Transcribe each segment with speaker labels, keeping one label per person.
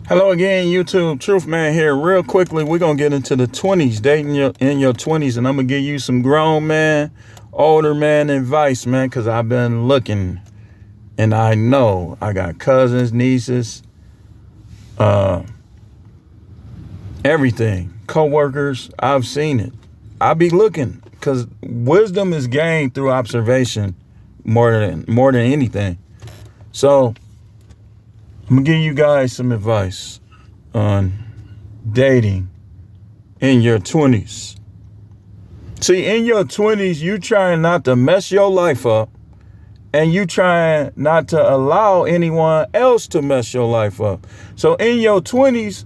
Speaker 1: Hello again, YouTube. Truth Man here. Real quickly, we're going to get into the 20s, dating in your 20s, and I'm going to give you some grown man, older man advice, man, because I've been looking, and I know I got cousins, nieces, everything, co-workers. I've seen it. I be looking because wisdom is gained through observation more than anything. So I'm gonna give you guys some advice on dating in your 20s. See, in your 20s, you trying not to mess your life up, and you trying not to allow anyone else to mess your life up. So in your 20s,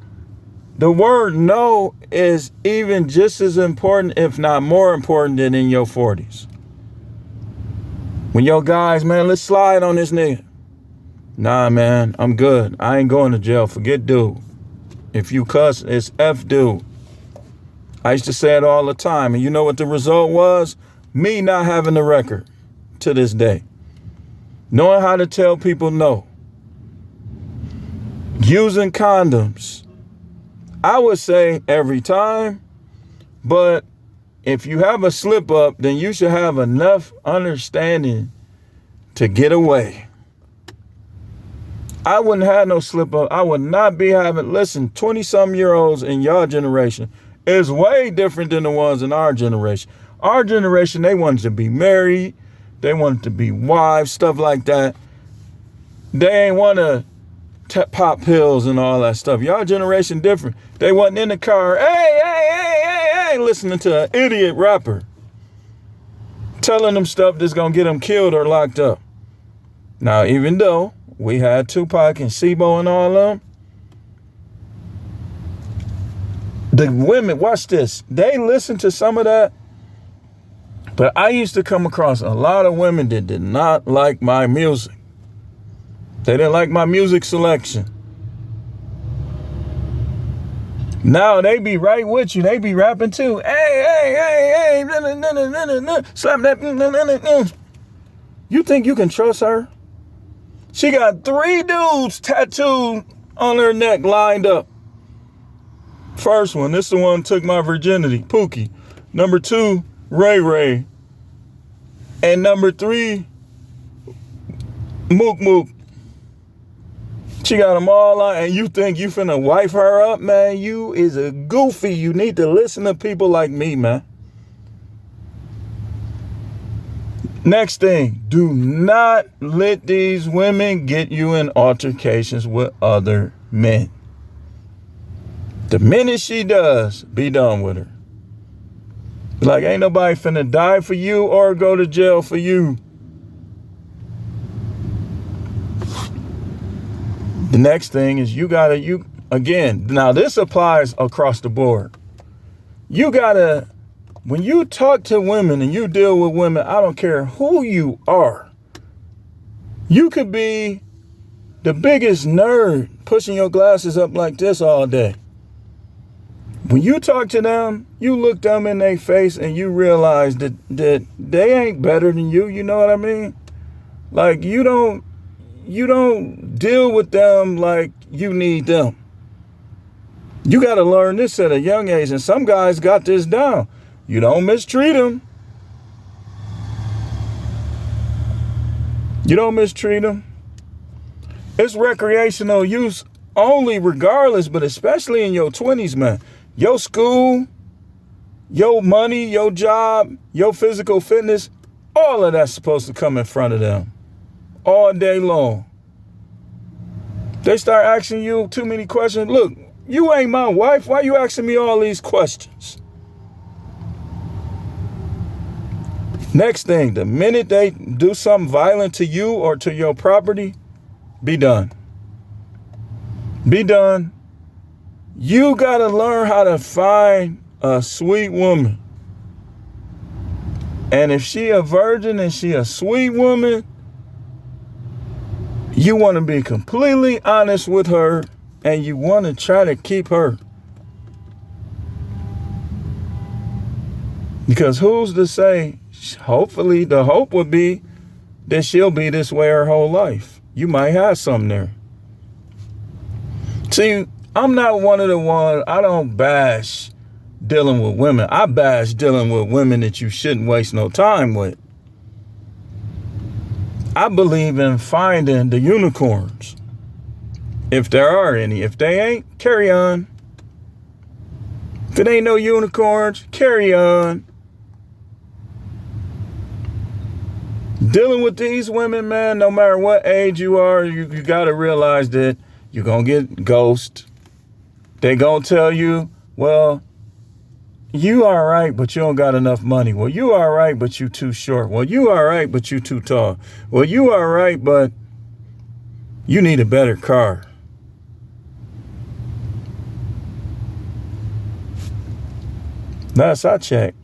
Speaker 1: the word no is even just as important, if not more important, than in your 40s. When your guys, man, let's slide on this nigga. Nah, man, I'm good. I ain't going to jail. Forget dude. If you cuss, it's F dude. I used to say it all the time. And you know what the result was? Me not having the record to this day. Knowing how to tell people no. Using condoms. I would say every time. But if you have a slip up, then you should have enough understanding to get away. I wouldn't have no slip up. I would not be having, listen, 20-some-year-olds in your generation is way different than the ones in our generation. Our generation, they wanted to be married. They wanted to be wives, stuff like that. They ain't want to pop pills and all that stuff. Your generation different. They wasn't in the car, hey, listening to an idiot rapper telling them stuff that's going to get them killed or locked up. Now, even though we had Tupac and Sebo and all of them, the women, watch this, they listen to some of that. But I used to come across a lot of women that did not like my music. They didn't like my music selection. Now they be right with you. They be rapping too. Hey, slap that. You think you can trust her? She got 3 dudes tattooed on her neck lined up. First one, this is the one who took my virginity, Pookie. Number 2, Ray Ray. And number 3, Mook Mook. She got them all on, and you think you finna wife her up, man? You is a goofy. You need to listen to people like me, man. Next thing, do not let these women get you in altercations with other men. The minute she does, be done with her. Like, ain't nobody finna die for you or go to jail for you. The next thing is again, now this applies across the board. When you talk to women and you deal with women, I don't care who you are. You could be the biggest nerd pushing your glasses up like this all day. When you talk to them, you look them in their face and you realize that they ain't better than you. You know what I mean? Like, you don't deal with them like you need them. You got to learn this at a young age, and some guys got this down. You don't mistreat them. You don't mistreat them. It's recreational use only, regardless, but especially in your 20s, man. Your school, your money, your job, your physical fitness, all of that's supposed to come in front of them all day long. They start asking you too many questions. Look, you ain't my wife. Why you asking me all these questions? Next thing, the minute they do something violent to you or to your property, be done. Be done. You got to learn how to find a sweet woman. And if she a virgin and she a sweet woman, you want to be completely honest with her, and you want to try to keep her. Because who's to say, hopefully the hope would be that she'll be this way her whole life. You might have something there. See, I'm not one of the ones, I don't bash dealing with women. I bash dealing with women that you shouldn't waste no time with. I believe in finding the unicorns. If there are any. If they ain't, carry on. If it ain't no unicorns, carry on. Dealing with these women, man, no matter what age you are, you got to realize that you're going to get ghosted. They going to tell you, well, you all right, but you don't got enough money. Well, you all right, but you too short. Well, you all right, but you too tall. Well, you all right, but you need a better car. Last I checked,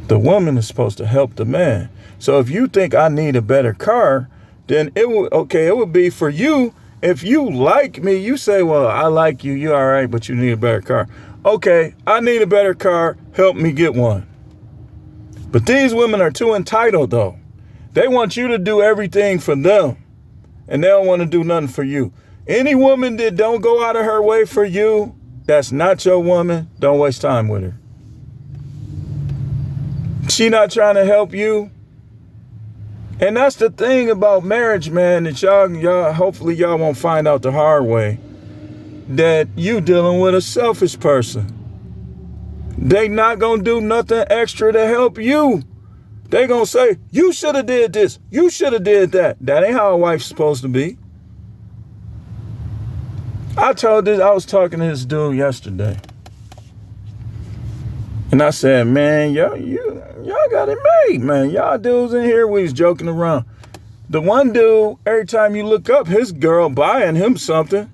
Speaker 1: the woman is supposed to help the man. So if you think I need a better car, then it would be for you. If you like me, you say, well, I like you, you all right, but you need a better car. Okay, I need a better car, help me get one. But these women are too entitled though. They want you to do everything for them and they don't want to do nothing for you. Any woman that don't go out of her way for you, that's not your woman, don't waste time with her. She not trying to help you. And that's the thing about marriage, man, that y'all hopefully y'all won't find out the hard way. That you dealing with a selfish person. They not gonna do nothing extra to help you. They gonna say, you should have did this. You should have did that. That ain't how a wife's supposed to be. I was talking to this dude yesterday. And I said, man, y'all got it made, man. Y'all dudes in here, we was joking around. The one dude, every time you look up, his girl buying him something.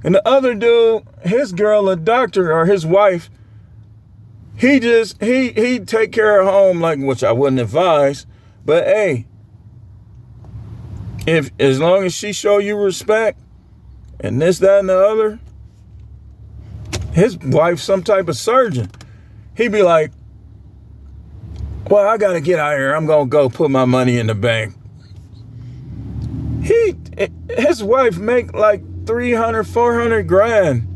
Speaker 1: And the other dude, his girl, a doctor, or his wife, he take care of home, like, which I wouldn't advise. But hey, as long as she show you respect and this, that, and the other, his wife's some type of surgeon. He'd be like, well, I got to get out of here. I'm going to go put my money in the bank. His wife make like 300, 400 grand.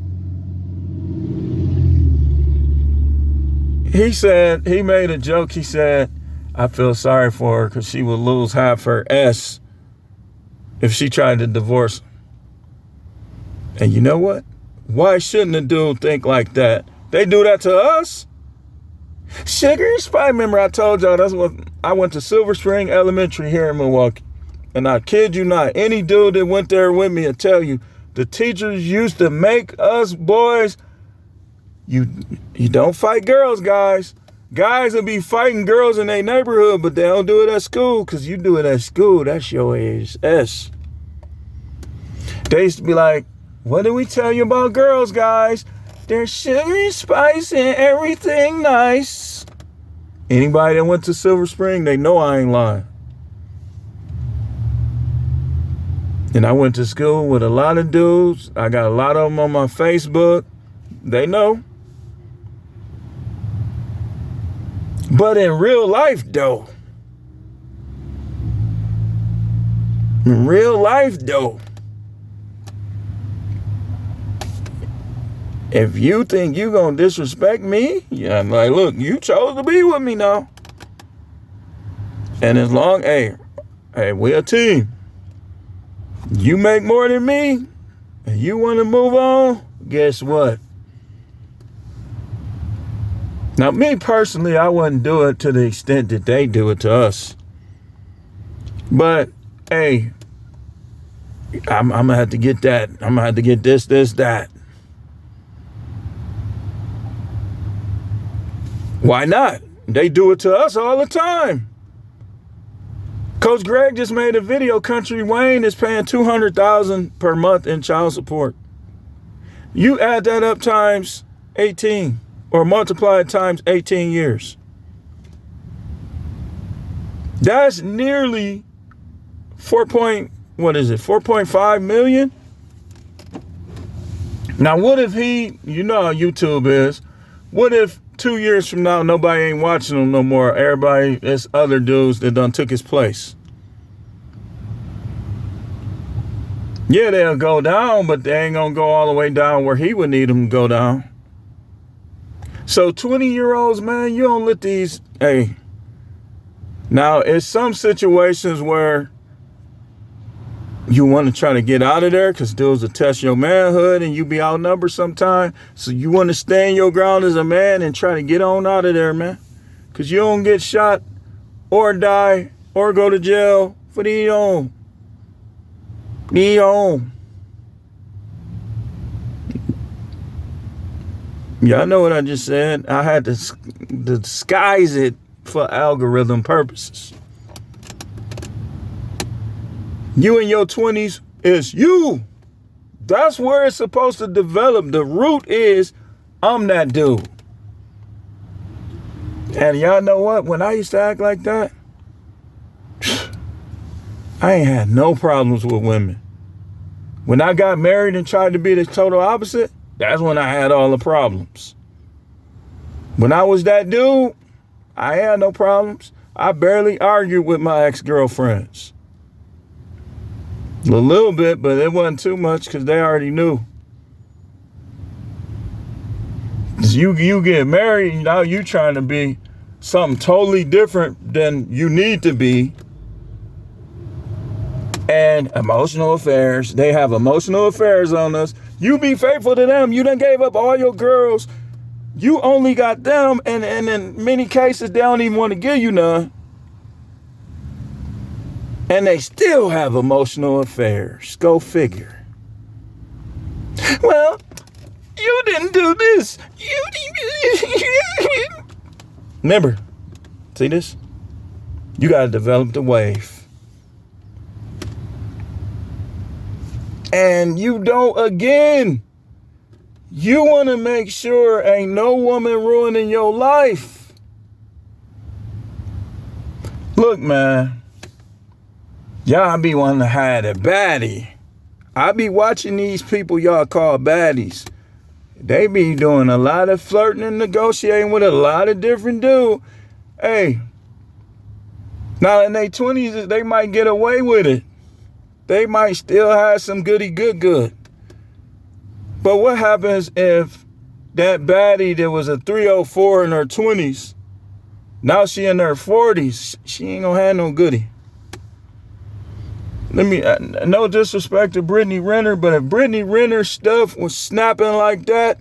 Speaker 1: He said, he made a joke. He said, I feel sorry for her because she would lose half her S if she tried to divorce. And you know what? Why shouldn't a dude think like that? They do that to us. Sugar and Spice. Remember I told y'all that's what I went to Silver Spring Elementary here in Milwaukee. And I kid you not, any dude that went there with me will tell you the teachers used to make us boys, you don't fight girls, guys. Guys will be fighting girls in their neighborhood, but they don't do it at school, because you do it at school, that's your ass. They used to be like, what did we tell you about girls, guys? There's sugar and spice and everything nice. Anybody that went to Silver Spring, they know I ain't lying. And I went to school with a lot of dudes. I got a lot of them on my Facebook. They know. But in real life, though. If you think you gonna disrespect me, yeah, like, look, you chose to be with me now. And as long, hey, we a team. You make more than me, and you want to move on, guess what? Now, me personally, I wouldn't do it to the extent that they do it to us. But, hey, I'm going to have to get that. I'm going to have to get this, that. Why not? They do it to us all the time. Coach Greg just made a video. Country Wayne is paying $200,000 per month in child support. You add that up times 18 or multiply it times 18 years. That's nearly 4.5 million? Now, what if you know how YouTube is, what if 2 years from now, nobody ain't watching him no more? Everybody, it's other dudes that done took his place. Yeah, they'll go down, but they ain't gonna go all the way down where he would need them to go down. So 20-year-olds, man, you don't let these, hey. Now, it's some situations where you want to try to get out of there because dudes will test your manhood and you be outnumbered sometime. So you want to stand your ground as a man and try to get on out of there, man. Because you don't get shot or die or go to jail for the own. Yeah, I know what I just said. I had to disguise it for algorithm purposes. You in your 20s is you. That's where it's supposed to develop. The root is, I'm that dude. And y'all know what? When I used to act like that, I ain't had no problems with women. When I got married and tried to be the total opposite, that's when I had all the problems. When I was that dude, I had no problems. I barely argued with my ex-girlfriends. A little bit, but it wasn't too much because they already knew. You get married, now you trying to be something totally different than you need to be. And emotional affairs. They have emotional affairs on us. You be faithful to them. You done gave up all your girls. You only got them, and in many cases, they don't even want to give you none. And they still have emotional affairs. Go figure. Well, you didn't do this. You didn't. Remember, see this? You got to develop the wave. And you don't, again, you want to make sure ain't no woman ruining your life. Look, man. Y'all be wanting to hide a baddie. I be watching these people y'all call baddies. They be doing a lot of flirting and negotiating with a lot of different dudes. Hey, now in their 20s, they might get away with it. They might still have some goody good. But what happens if that baddie that was a 304 in her 20s, now she in her 40s, she ain't gonna have no goody. No disrespect to Brittany Renner, but if Brittany Renner's stuff was snapping like that,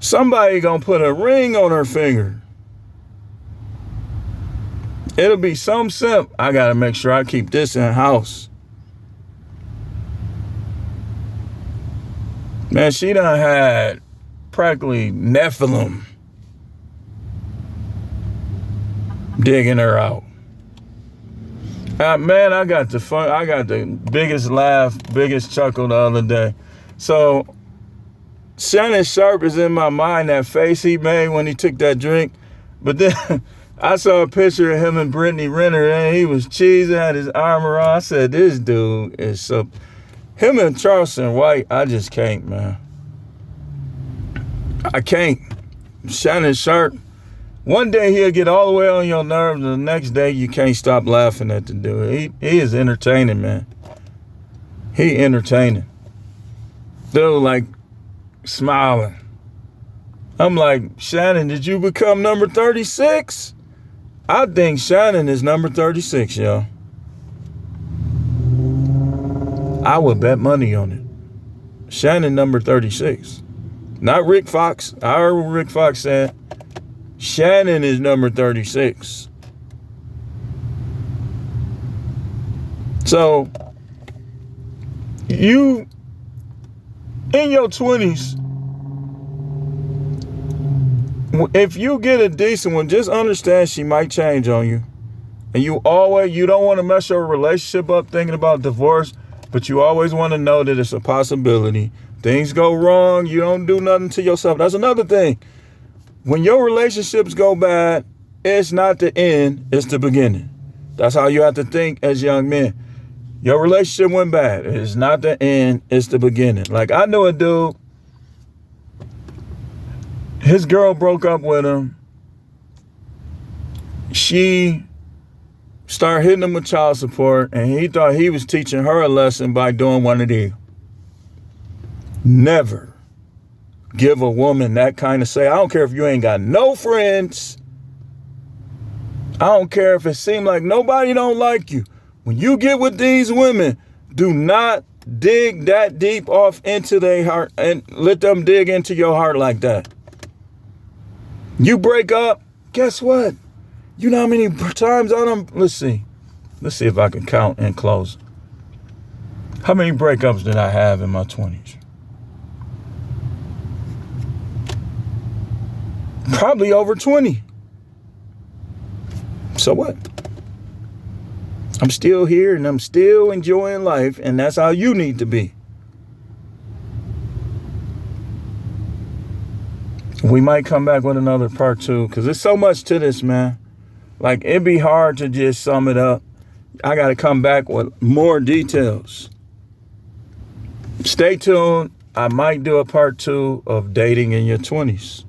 Speaker 1: somebody gonna put a ring on her finger. It'll be some simp. I gotta make sure I keep this in house. Man, she done had practically Nephilim digging her out. Man, I got the biggest laugh, biggest chuckle the other day. So Shannon Sharp is in my mind, that face he made when he took that drink. But then I saw a picture of him and Brittany Renner, and he was cheesing, had his armor on. I said, this dude is so... Him and Charleston White, I just can't, man. I can't. Shannon Sharp, one day he'll get all the way on your nerves, and the next day you can't stop laughing at the dude. He is entertaining, man. He entertaining. Dude, like, smiling. I'm like, Shannon, did you become number 36? I think Shannon is number 36, y'all. I would bet money on it. Shannon number 36. Not Rick Fox. I heard what Rick Fox said. Shannon is number 36. So, you, in your 20s, if you get a decent one, just understand she might change on you. And you don't want to mess your relationship up thinking about divorce, but you always want to know that it's a possibility. Things go wrong, you don't do nothing to yourself. That's another thing. When your relationships go bad, it's not the end, it's the beginning. That's how you have to think as young men. Your relationship went bad. It's not the end, it's the beginning. Like, I knew a dude, his girl broke up with him. She start hitting him with child support, and he thought he was teaching her a lesson by doing one of these. Never give a woman that kind of say. I don't care if you ain't got no friends. I don't care if it seems like nobody don't like you. When you get with these women, do not dig that deep off into their heart and let them dig into your heart like that. You break up, guess what? You know how many times I done, let's see if I can count and close. How many breakups did I have in my 20s? Probably over 20. So what? I'm still here and I'm still enjoying life, and that's how you need to be. We might come back with another part 2 because there's so much to this, man. Like, it'd be hard to just sum it up. I got to come back with more details. Stay tuned. I might do a part 2 of dating in your 20s.